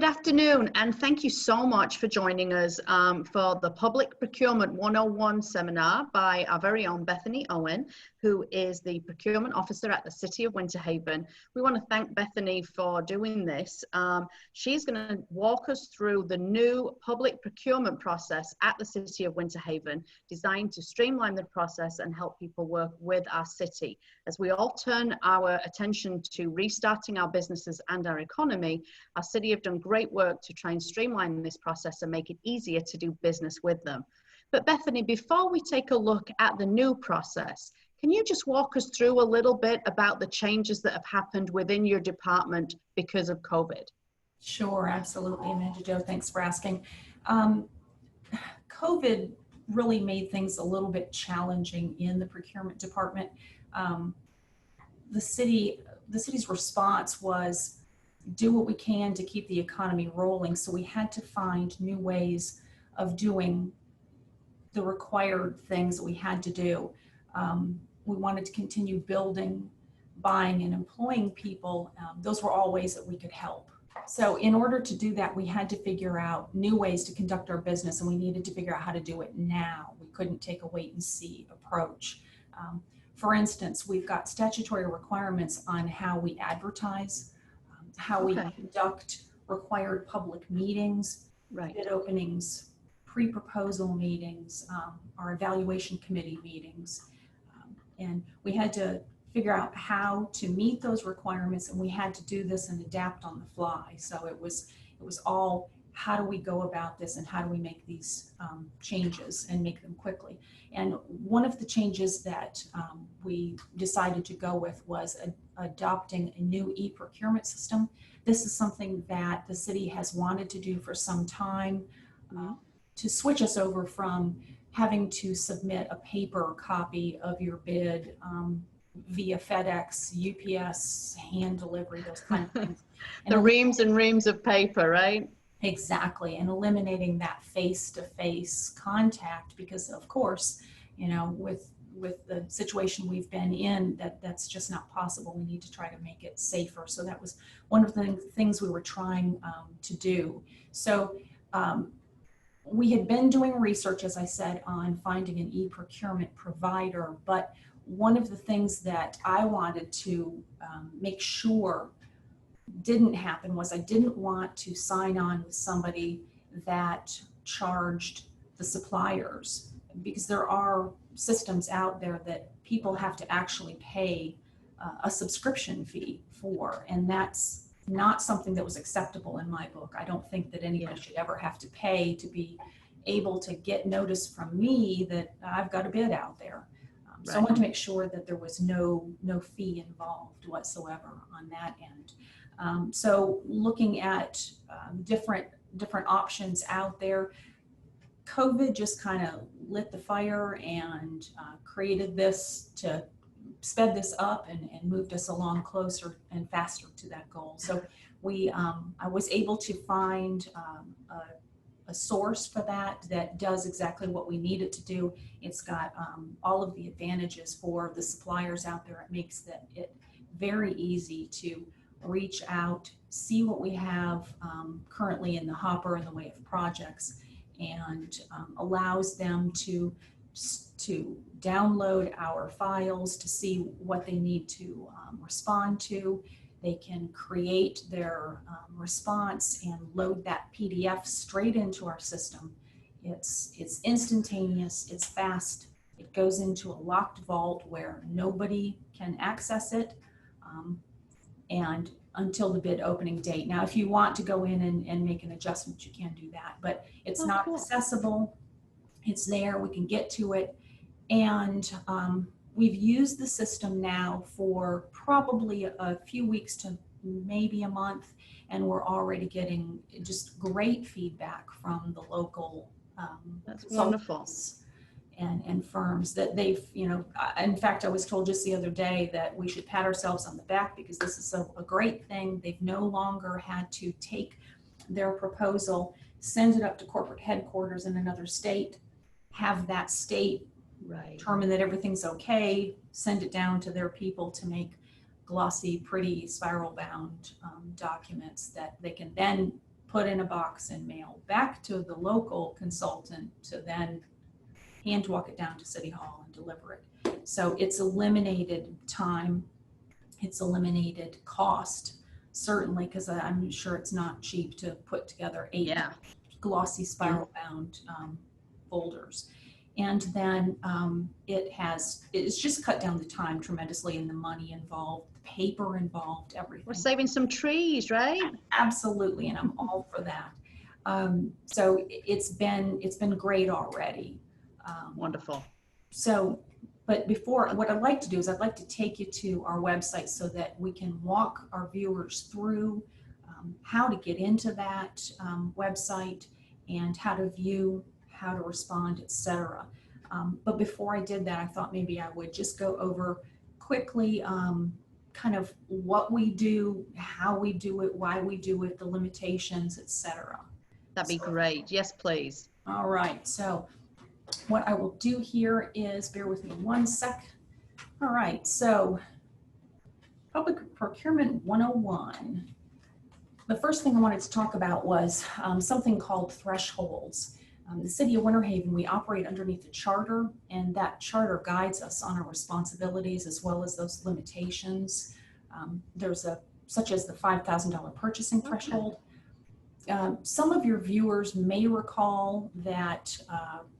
Good afternoon, and thank you so much for joining us for the Public Procurement 101 seminar by our very own Bethany Owen, who is the Procurement Officer at the City of Winter Haven. We want to thank Bethany for doing this. She's going to walk us through the new public procurement process at the City of Winter Haven, designed to streamline the process and help people work with our city. As we all turn our attention to restarting our businesses and our economy, our city have done great work to try and streamline this process and make it easier to do business with them. But Bethany, before we take a look at the new process, can you just walk us through a little bit about the changes that have happened within your department because of COVID? Sure, absolutely, Amanda Jo, thanks for asking. COVID really made things a little bit challenging in the procurement department. The city's response was do what we can to keep the economy rolling. So we had to find new ways of doing the required things that we had to do. We wanted to continue building, buying, and employing people. Those were all ways that we could help. So in order to do that, we had to figure out new ways to conduct our business, and we needed to figure out how to do it now. We couldn't take a wait and see approach. For instance, we've got statutory requirements on how we advertise, how we conduct required public meetings, bid openings, pre-proposal meetings, our evaluation committee meetings. And we had to figure out how to meet those requirements, and we had to do this and adapt on the fly. So it was all, how do we go about this and how do we make these changes and make them quickly? And one of the changes that we decided to go with was adopting a new e-procurement system. This is something that the city has wanted to do for some time, to switch us over from having to submit a paper copy of your bid via FedEx, UPS, hand delivery, those kind of things. The reams and reams of paper, right? Exactly, and eliminating that face-to-face contact, because of course, you know, with the situation we've been in, that's just not possible. We need to try to make it safer. So that was one of the things we were trying to do. So we had been doing research, as I said, on finding an e-procurement provider, but one of the things that I wanted to make sure didn't happen was I didn't want to sign on with somebody that charged the suppliers, because there are systems out there that people have to actually pay a subscription fee for, and that's not something that was acceptable in my book. I don't think that anybody should ever have to pay to be able to get notice from me that I've got a bid out there. So I wanted to make sure that there was no fee involved whatsoever on that end. So looking at different options out there, COVID just kind of lit the fire and created this to sped this up and moved us along closer and faster to that goal. So I was able to find a source for that does exactly what we need it to do. It's got all of the advantages for the suppliers out there. It makes it very easy to reach out, see what we have currently in the hopper in the way of projects, and allows them to download our files to see what they need to respond to. They can create their response and load that PDF straight into our system. It's instantaneous, it's fast, it goes into a locked vault where nobody can access it, and until the bid opening date. Now, if you want to go in and make an adjustment, you can do that, but it's not accessible. It's there, we can get to it. And we've used the system now for probably a few weeks to maybe a month, and we're already getting just great feedback from the local that's wonderful. And firms that they've, you know, in fact, I was told just the other day that we should pat ourselves on the back because this is a great thing. They've no longer had to take their proposal, send it up to corporate headquarters in another state, have that state determine that everything's okay, send it down to their people to make glossy, pretty, spiral bound documents that they can then put in a box and mail back to the local consultant to then hand walk it down to City Hall and deliver it. So it's eliminated time, it's eliminated cost, certainly, because I'm sure it's not cheap to put together 8 glossy spiral bound folders. And then it's just cut down the time tremendously, and the money involved, the paper involved, everything. We're saving some trees, right? Absolutely, and I'm all for that. So it's been great already. Wonderful. So, but before, what I'd like to do is I'd like to take you to our website so that we can walk our viewers through how to get into that website and how to view, how to respond, etc. But before I did that, I thought maybe I would just go over quickly kind of what we do, how we do it, why we do it, the limitations, etc. That'd be great. Yes, please. All right. So what I will do here is, bear with me one sec. All right. So Public Procurement 101. The first thing I wanted to talk about was something called thresholds. The City of Winter Haven, we operate underneath a charter, and that charter guides us on our responsibilities as well as those limitations. There's such as the $5,000 purchasing threshold. Some of your viewers may recall that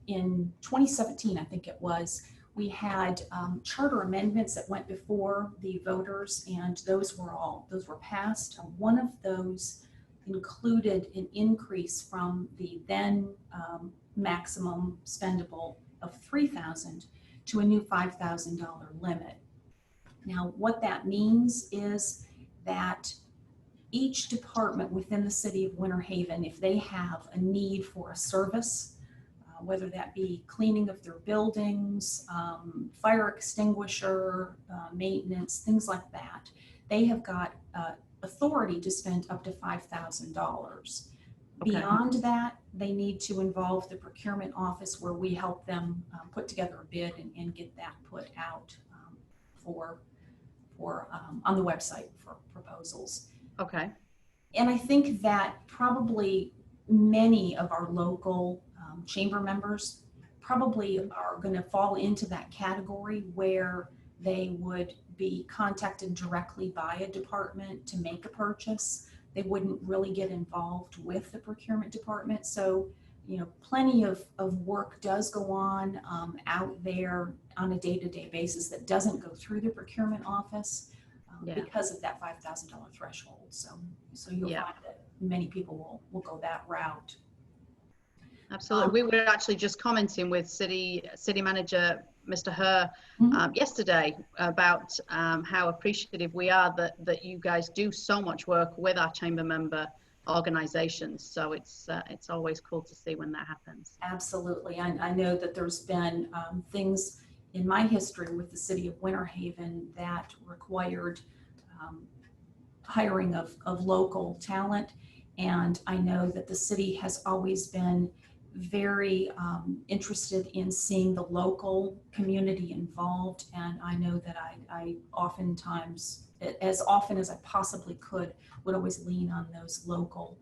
in 2017, I think it was, we had charter amendments that went before the voters, and those were passed. One of those included an increase from the then maximum spendable of $3,000 to a new $5,000 limit. Now, what that means is that each department within the City of Winter Haven, if they have a need for a service, whether that be cleaning of their buildings, fire extinguisher, maintenance, things like that, they have got authority to spend up to $5,000. Okay. Beyond that, they need to involve the Procurement Office, where we help them put together a bid and get that put out on the website for proposals. Okay. And I think that probably many of our local chamber members probably are going to fall into that category where they would be contacted directly by a department to make a purchase. They wouldn't really get involved with the procurement department. So, you know, plenty of work does go on out there on a day-to-day basis that doesn't go through the procurement office because of that $5,000 threshold. So you'll find that many people will go that route. Absolutely. We were actually just commenting with City Manager Mr. Herr yesterday about how appreciative we are that you guys do so much work with our chamber member organizations. So it's always cool to see when that happens. Absolutely. I know that there's been things in my history with the City of Winter Haven that required hiring of local talent. And I know that the city has always been very interested in seeing the local community involved. And I know that I oftentimes, as often as I possibly could, would always lean on those local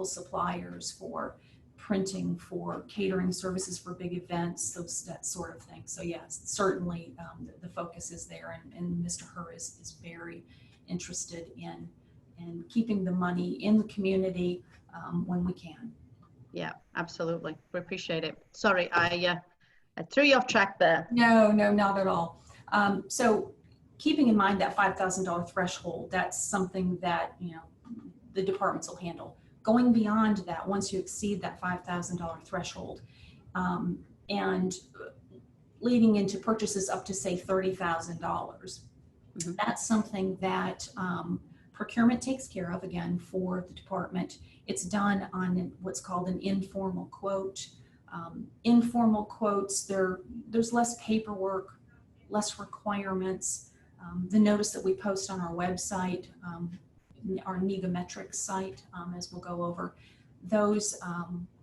suppliers for printing, for catering services for big events, that sort of thing. So yes, certainly the focus is there, and Mr. Herr is very interested in keeping the money in the community when we can. Yeah, absolutely. We appreciate it. Sorry, I threw you off track there. No, not at all. So keeping in mind that $5,000 threshold, that's something that, you know, the departments will handle. Going beyond that, once you exceed that $5,000 threshold, and leading into purchases up to, say, $30,000, that's something that procurement takes care of, again, for the department. It's done on what's called an informal quote. Informal quotes, there's less paperwork, less requirements. The notice that we post on our website, our Negametrics site, as we'll go over, those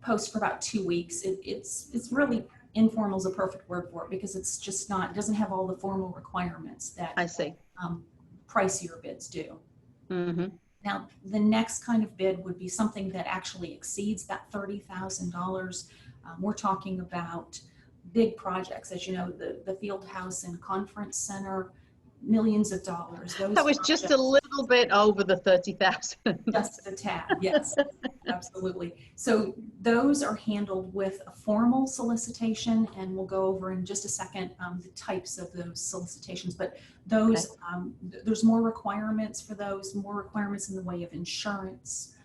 post for about 2 weeks. It's really, informal is a perfect word for it, because it's just not, it doesn't have all the formal requirements that I see. Pricier bids do. Now, the next kind of bid would be something that actually exceeds that $30,000. We're talking about big projects, as you know, the field house and conference center, millions of dollars. That was just a little bit over the 30,000. Just a tad, yes, absolutely. So those are handled with a formal solicitation, and we'll go over in just a second the types of those solicitations. But those, there's more requirements for those, more requirements in the way of insurance,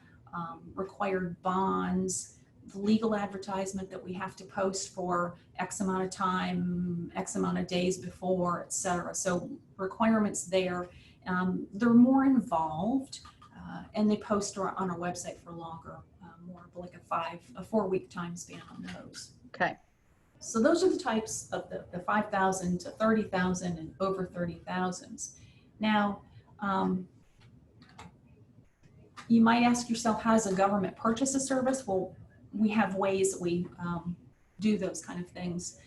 required bonds, the legal advertisement that we have to post for X amount of time, X amount of days before, etc. So requirements there. They're more involved, and they post on our website for longer, more like a 4-week time span on those. Okay. So those are the types of the 5,000 to 30,000 and over 30,000s. Now, you might ask yourself, how does a government purchase a service? Well, we have ways that we do those kind of things.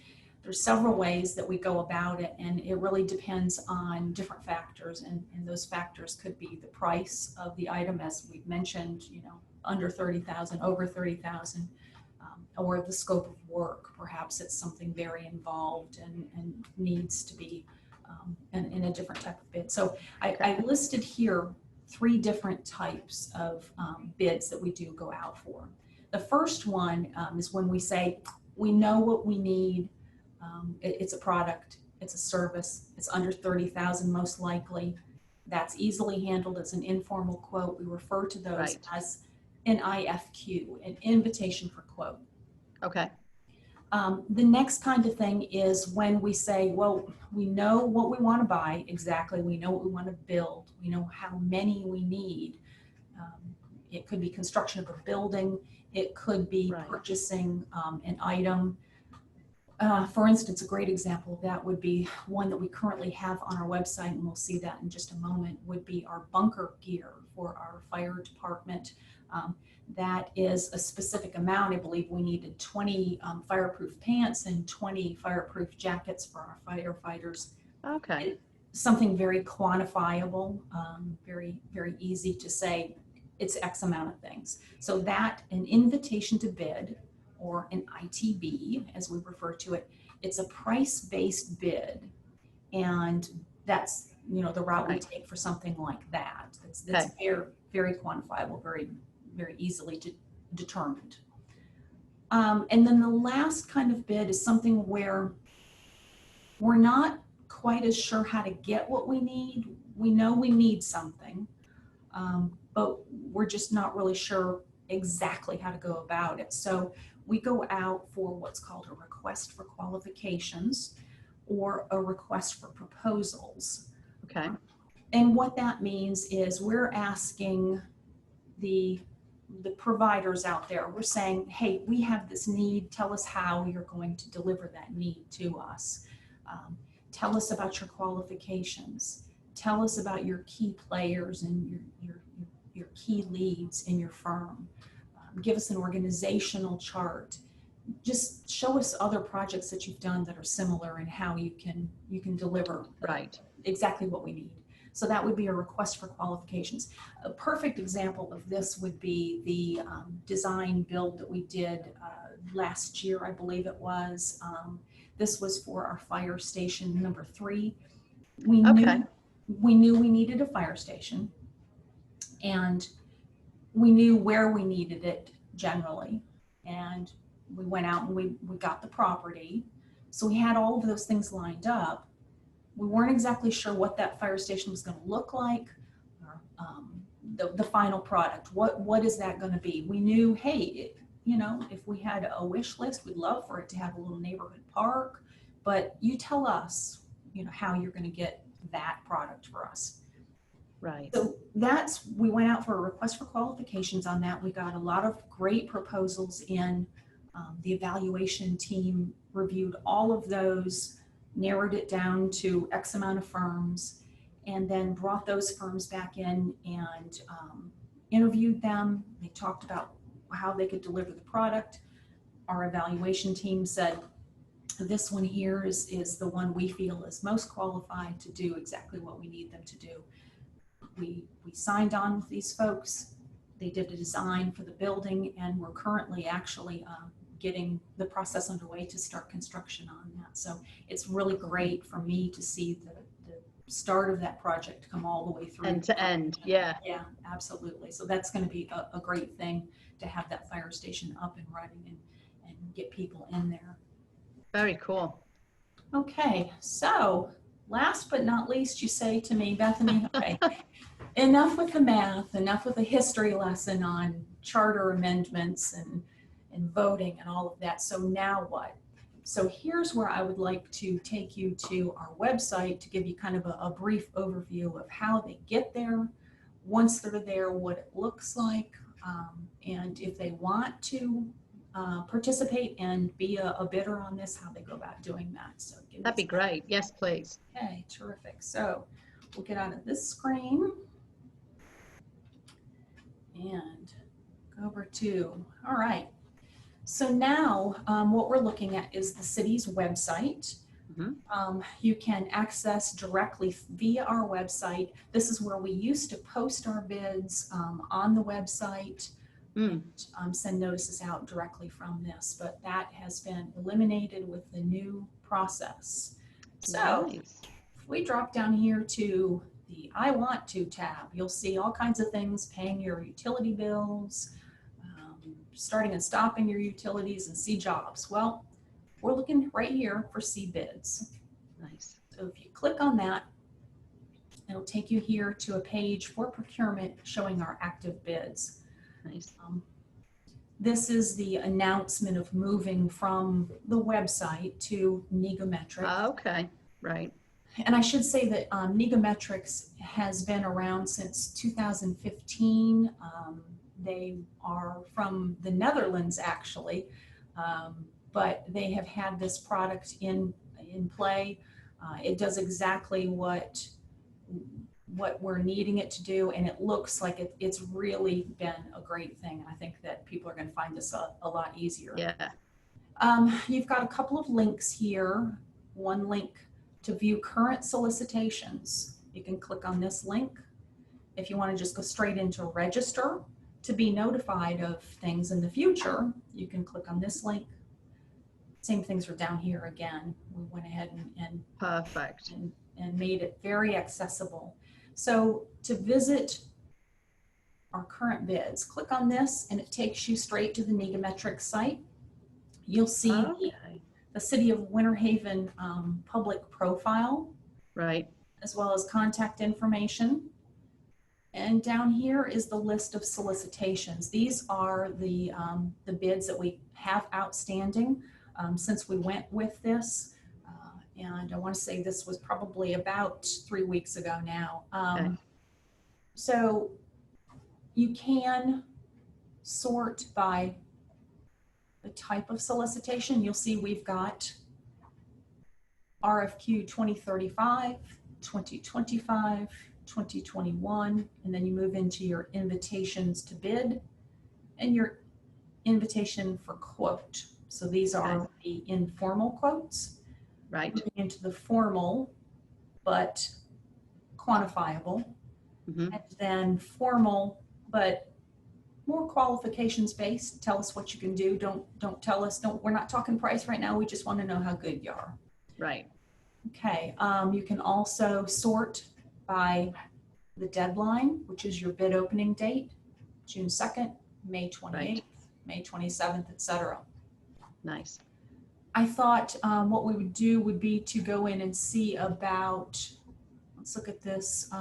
There's several ways that we go about it, and it really depends on different factors, and those factors could be the price of the item, as we've mentioned, you know, under 30,000, over 30,000, or the scope of work. Perhaps it's something very involved and needs to be in a different type of bid. So I listed here 3 different types of bids that we do go out for. The first one is when we say, we know what we need. It's a product, it's a service, it's under 30,000 most likely. That's easily handled as an informal quote. We refer to those as an IFQ, an invitation for quote. Okay. The next kind of thing is when we say, well, we know what we want to buy exactly, we know what we want to build, we know how many we need. It could be construction of a building, it could be purchasing an item. For instance, a great example of that would be one that we currently have on our website, and we'll see that in just a moment, would be our bunker gear for our fire department. That is a specific amount. I believe we needed 20 fireproof pants and 20 fireproof jackets for our firefighters. Okay. Something very quantifiable, very, very easy to say it's X amount of things. So that, an invitation to bid, or an ITB, as we refer to it, it's a price-based bid, and that's, you know, the route we take for something like that. It's very, very quantifiable, very, very easily determined. And then the last kind of bid is something where we're not quite as sure how to get what we need. We know we need something, but we're just not really sure exactly how to go about it. So we go out for what's called a request for qualifications or a request for proposals. Okay. And what that means is we're asking the providers out there, we're saying, hey, we have this need, tell us how you're going to deliver that need to us. Tell us about your qualifications. Tell us about your key players and your key leads in your firm. Give us an organizational chart. Just show us other projects that you've done that are similar and how you can deliver exactly what we need. So that would be a request for qualifications. A perfect example of this would be the design build that we did last year, I believe it was. This was for our fire station number 3. We knew we needed a fire station, and we knew where we needed it generally, and we went out and we got the property. So we had all of those things lined up. We weren't exactly sure what that fire station was going to look like, or the final product. What is that going to be? We knew, hey, you know, if we had a wish list, we'd love for it to have a little neighborhood park, but you tell us, you know, how you're going to get that product for us. Right. So we went out for a request for qualifications on that. We got a lot of great proposals in. The evaluation team reviewed all of those, narrowed it down to X amount of firms, and then brought those firms back in and interviewed them. They talked about how they could deliver the product. Our evaluation team said, this one here is the one we feel is most qualified to do exactly what we need them to do. we signed on with these folks. They did a design for the building, and we're currently actually getting the process underway to start construction on that. So it's really great for me to see the start of that project come all the way through. End to end, yeah. Yeah, absolutely. So that's going to be a great thing to have that fire station up and running and get people in there. Very cool. Okay, so last but not least, you say to me, Bethany, okay, enough with the math, enough with the history lesson on charter amendments and voting and all of that. So now what? So here's where I would like to take you to our website to give you kind of a brief overview of how they get there, once they're there, what it looks like, and if they want to participate and be a bidder on this, how they go about doing that. So that'd be great. Yes, please. Okay, terrific. So we'll get out of this screen and go over to, all right. So now what we're looking at is the city's website. Mm-hmm. You can access directly via our website. This is where we used to post our bids on the website, and send notices out directly from this, but that has been eliminated with the new process. So nice. If we drop down here to the I Want To tab, you'll see all kinds of things, paying your utility bills, starting and stopping your utilities, and see jobs. Well, we're looking right here for see bids. Nice. So if you click on that, it'll take you here to a page for procurement showing our active bids. Nice. This is the announcement of moving from the website to Negometrics. Okay, right. And I should say that Negometrics has been around since 2015. They are from the Netherlands, actually, but they have had this product in play. It does exactly what we're needing it to do, and it looks like it's really been a great thing. And I think that people are going to find this a lot easier. Yeah. You've got a couple of links here. One link to view current solicitations. You can click on this link. If you want to just go straight into register to be notified of things in the future, you can click on this link. Same things are down here again. We went ahead and perfect and made it very accessible. So to visit our current bids, click on this and it takes you straight to the Negometrics site. You'll see the City of Winter Haven public profile, right, as well as contact information. And down here is the list of solicitations. These are the bids that we have outstanding since we went with this. And I want to say this was probably about 3 weeks ago now. Okay. So you can sort by the type of solicitation. You'll see we've got RFQ 2035, 2025, 2021, and then you move into your invitations to bid and your invitation for quote. So these are the informal quotes. Right. Moving into the formal but quantifiable, and then formal but more qualifications based. Tell us what you can do. Don't tell us. We're not talking price right now. We just want to know how good you are. Right. Okay. You can also sort by the deadline, which is your bid opening date, June 2nd, May 28th, right. May 27th, etc. Nice. I thought what we would do would be to go in and see about, let's look at this.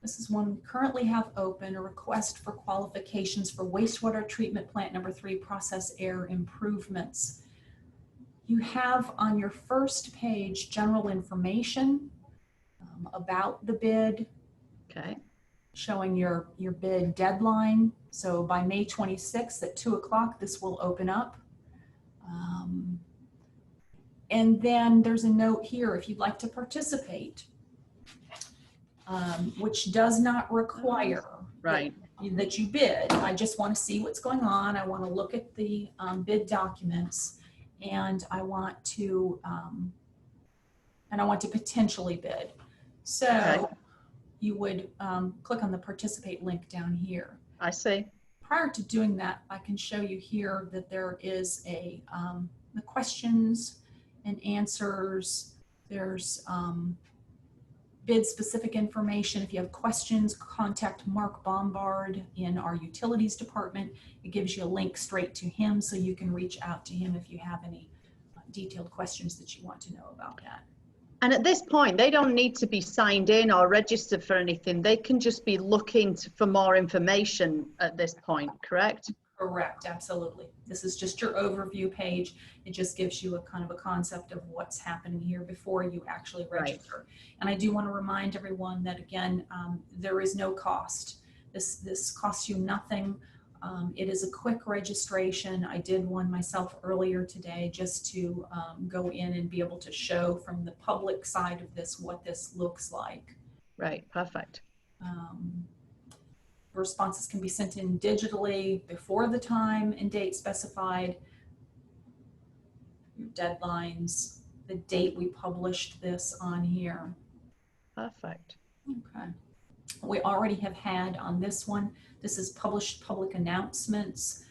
This is one we currently have open, a request for qualifications for wastewater treatment plant number 3 process air improvements. You have on your first page general information about the bid. Okay. Showing your bid deadline. So by May 26th at 2 o'clock, this will open up. And then there's a note here if you'd like to participate, which does not require that you bid. I just want to see what's going on. I want to look at the bid documents, and I want to potentially bid. So you would click on the participate link down here. I see. Prior to doing that, I can show you here that there is a the questions and answers. There's bid specific information. If you have questions, contact Mark Bombard in our utilities department. It gives you a link straight to him, so you can reach out to him if you have any detailed questions that you want to know about that. And at this point, they don't need to be signed in or registered for anything. They can just be looking for more information at this point, correct? Correct, absolutely. This is just your overview page. It just gives you a kind of a concept of what's happening here before you actually register. Right. And I do want to remind everyone that, again, there is no cost. This costs you nothing. It is a quick registration. I did one myself earlier today just to go in and be able to show from the public side of this what this looks like. Right, perfect. Responses can be sent in digitally before the time and date specified. Your deadlines, the date we published this on here. Perfect. Okay. We already have had on this one, this is published public announcements.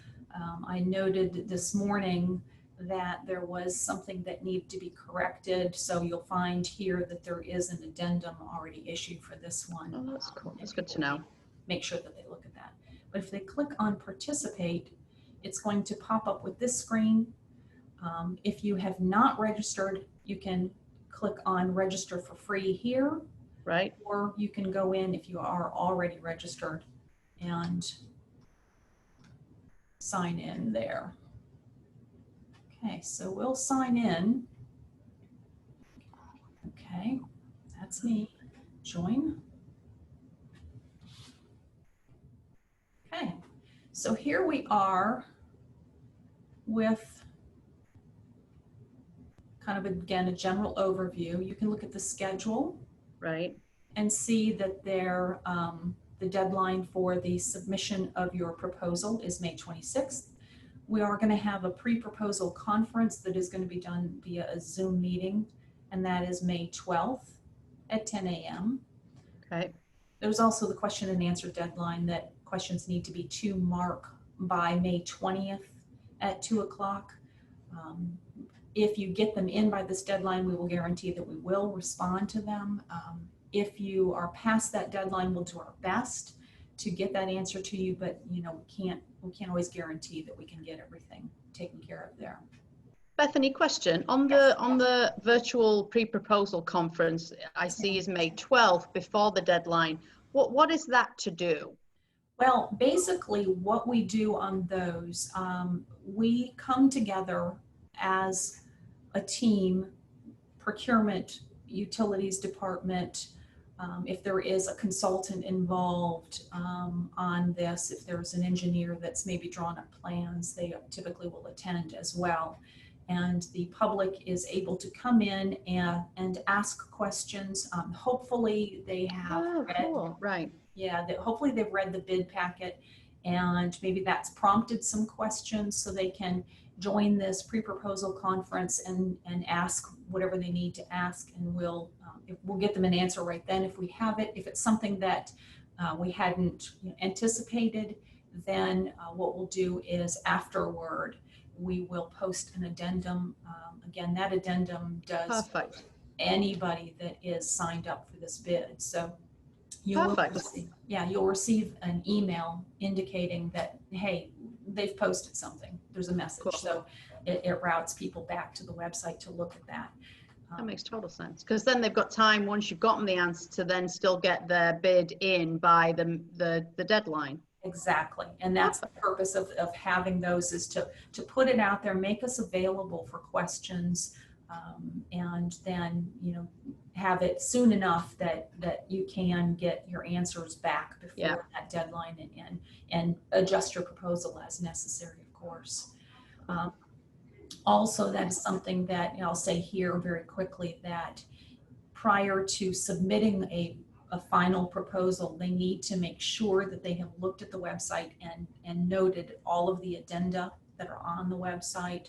I noted this morning that there was something that needed to be corrected. So you'll find here that there is an addendum already issued for this one. Oh, that's cool. That's good to know. Make sure that they look at that. But if they click on participate, it's going to pop up with this screen. If you have not registered, you can click on register for free here. Right. Or you can go in if you are already registered and sign in there. Okay, so we'll sign in. Okay, that's me. Join. Okay, so here we are with kind of, again, a general overview. You can look at the schedule. Right. And see that there, the deadline for the submission of your proposal is May 26th. We are going to have a pre-proposal conference that is going to be done via a Zoom meeting, and that is May 12th at 10 a.m. Okay. There's also the question and answer deadline that questions need to be to Mark by May 20th at 2 o'clock. If you get them in by this deadline, we will guarantee that we will respond to them. If you are past that deadline, we'll do our best to get that answer to you, but you know, we can't always guarantee that we can get everything taken care of there. Bethany, question on the virtual pre-proposal conference I see is May 12th before the deadline. What is that to do? Well, basically what we do on those, we come together as a team, procurement, utilities department, if there is a consultant involved on this, if there's an engineer that's maybe drawn up plans, they typically will attend as well. And the public is able to come in and ask questions. Hopefully they have read, cool. Right. Yeah, hopefully they've read the bid packet, and maybe that's prompted some questions so they can join this pre-proposal conference and ask whatever they need to ask, and we'll get them an answer right then if we have it. If it's something that we hadn't anticipated, then what we'll do is afterward we will post an addendum. Again, that addendum does Perfect. Anybody that is signed up for this bid. So Perfect. You'll receive an email indicating that, hey, they've posted something. There's a message. Cool. So it routes people back to the website to look at that. That makes total sense, because then they've got time, once you've gotten the answer, to then still get their bid in by the deadline. Exactly. And that's the purpose of having those, is to put it out there, make us available for questions, and then, you know, have it soon enough that you can get your answers back before that deadline, and adjust your proposal as necessary, of course. Also, that is something that, you know, I'll say here very quickly, that prior to submitting a final proposal, they need to make sure that they have looked at the website and noted all of the addenda that are on the website.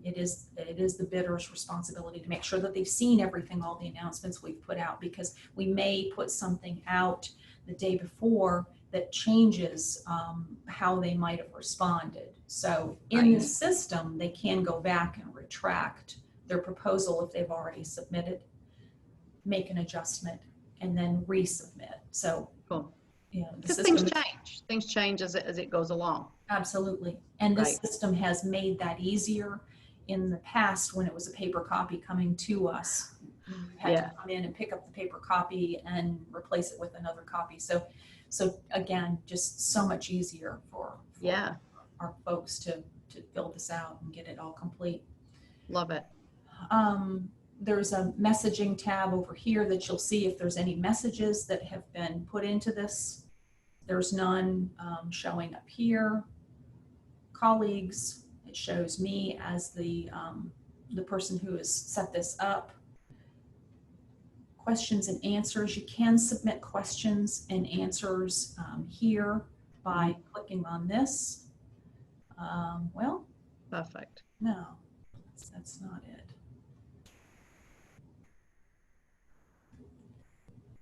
It is the bidder's responsibility to make sure that they've seen everything, all the announcements we've put out, because we may put something out the day before that changes how they might have responded. So in the system, they can go back and retract their proposal if they've already submitted, make an adjustment, and then resubmit. So, Cool. you know, Because things change as it goes along. Absolutely. And this system has made that easier. In the past, when it was a paper copy coming to us, you had to come in and pick up the paper copy and replace it with another copy. So again, just so much easier for our folks to fill this out and get it all complete. Love it. There's a messaging tab over here that you'll see if there's any messages that have been put into this. There's none showing up here. Colleagues, it shows me as the person who has set this up. Questions and answers. You can submit questions and answers here by clicking on this. Well, perfect. No, that's not it.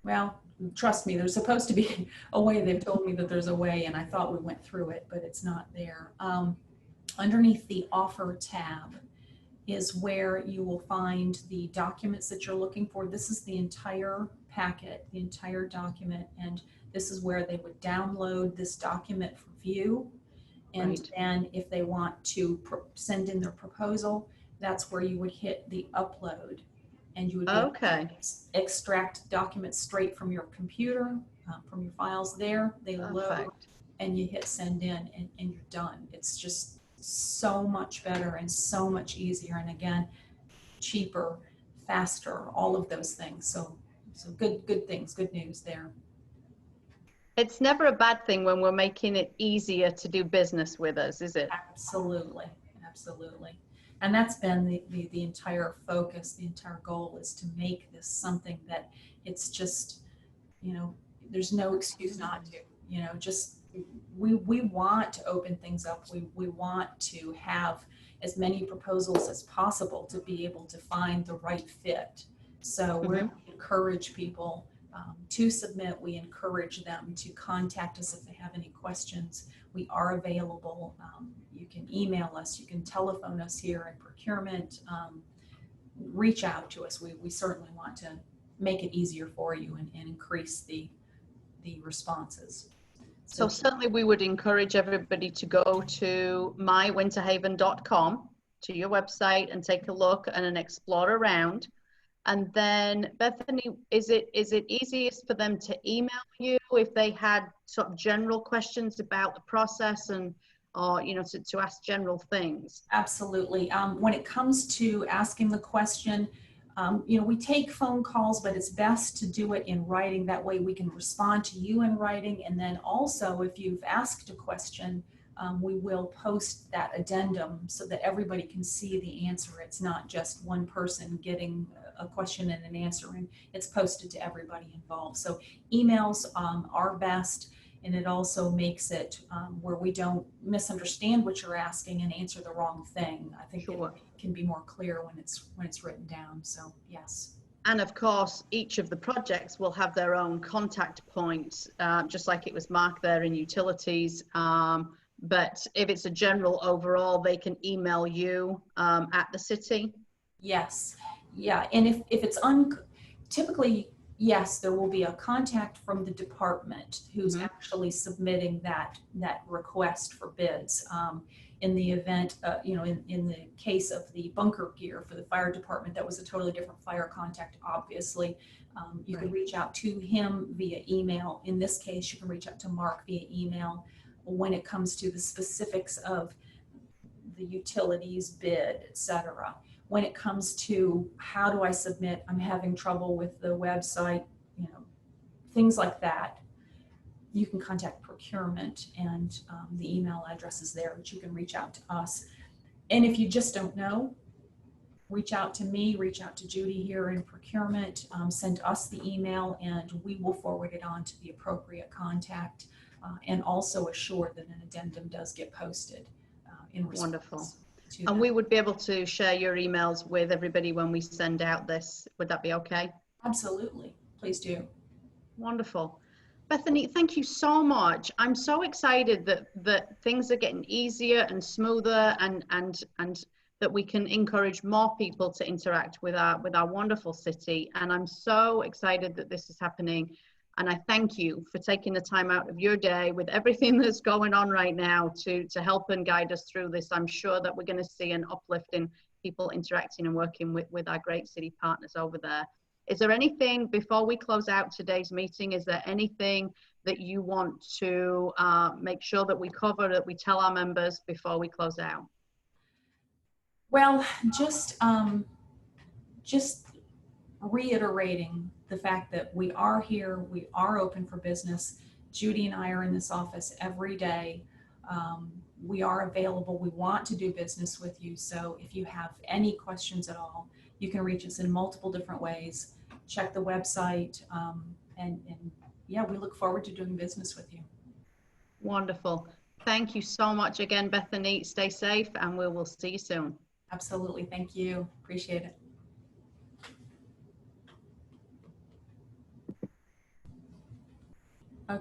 Well, trust me, there's supposed to be a way. They've told me that there's a way, and I thought we went through it, but it's not there. Underneath the offer tab is where you will find the documents that you're looking for. This is the entire packet, the entire document, and this is where they would download this document for view. And then if they want to send in their proposal, that's where you would hit the upload. And you would extract documents straight from your computer, from your files there. They load, and you hit send in, and you're done. It's just so much better and so much easier. And again, cheaper, faster, all of those things. So good things, good news there. It's never a bad thing when we're making it easier to do business with us, is it? Absolutely, absolutely. And that's been the entire focus, the entire goal is to make this something that it's just, you know, there's no excuse not to, you know, just we want to open things up. We want to have as many proposals as possible to be able to find the right fit. So we encourage people to submit. We encourage them to contact us if they have any questions. We are available. You can email us, you can telephone us here in procurement, reach out to us. We certainly want to make it easier for you and increase the responses. So certainly we would encourage everybody to go to mywinterhaven.com, to your website, and take a look and explore around. And then, Bethany, is it easiest for them to email you if they had sort of general questions about the process or you know, to ask general things? Absolutely. When it comes to asking the question, you know, we take phone calls, but it's best to do it in writing. That way we can respond to you in writing. And then also, if you've asked a question, we will post that addendum so that everybody can see the answer. It's not just one person getting a question and an answer, and it's posted to everybody involved. So emails are best, and it also makes it where we don't misunderstand what you're asking and answer the wrong thing. I think it can be more clear when it's written down. So yes. And of course, each of the projects will have their own contact points, just like it was marked there in utilities. But if it's a general overall, they can email you at the city. Yes. Yeah. And if it's typically, yes, there will be a contact from the department who's actually submitting that request for bids. In the event, you know, in the case of the bunker gear for the fire department, that was a totally different fire contact, obviously. You can reach out to him via email. In this case, you can reach out to Mark via email. When it comes to the specifics of the utilities bid, etc. When it comes to how do I submit, I'm having trouble with the website, you know, things like that, you can contact procurement, and the email address is there, but you can reach out to us. And if you just don't know, reach out to me, reach out to Judy here in procurement, send us the email, and we will forward it on to the appropriate contact, and also assure that an addendum does get posted in response. Wonderful. to And them. we would be able to share your emails with everybody when we send out this. Would that be okay? Absolutely. Please do. Wonderful. Bethany, thank you so much. I'm so excited that things are getting easier and smoother, and that we can encourage more people to interact with our wonderful city. And I'm so excited that this is happening. And I thank you for taking the time out of your day with everything that's going on right now to help and guide us through this. I'm sure that we're going to see an uplift in people interacting and working with our great city partners over there. Is there anything, before we close out today's meeting, is there anything that you want to make sure that we cover, that we tell our members before we close out? Well, just reiterating the fact that we are here, we are open for business. Judy and I are in this office every day. We are available. We want to do business with you. So if you have any questions at all, you can reach us in multiple different ways. Check the website, and yeah, we look forward to doing business with you. Wonderful. Thank you so much again, Bethany. Stay safe, and we will see you soon. Absolutely. Thank you. Appreciate it.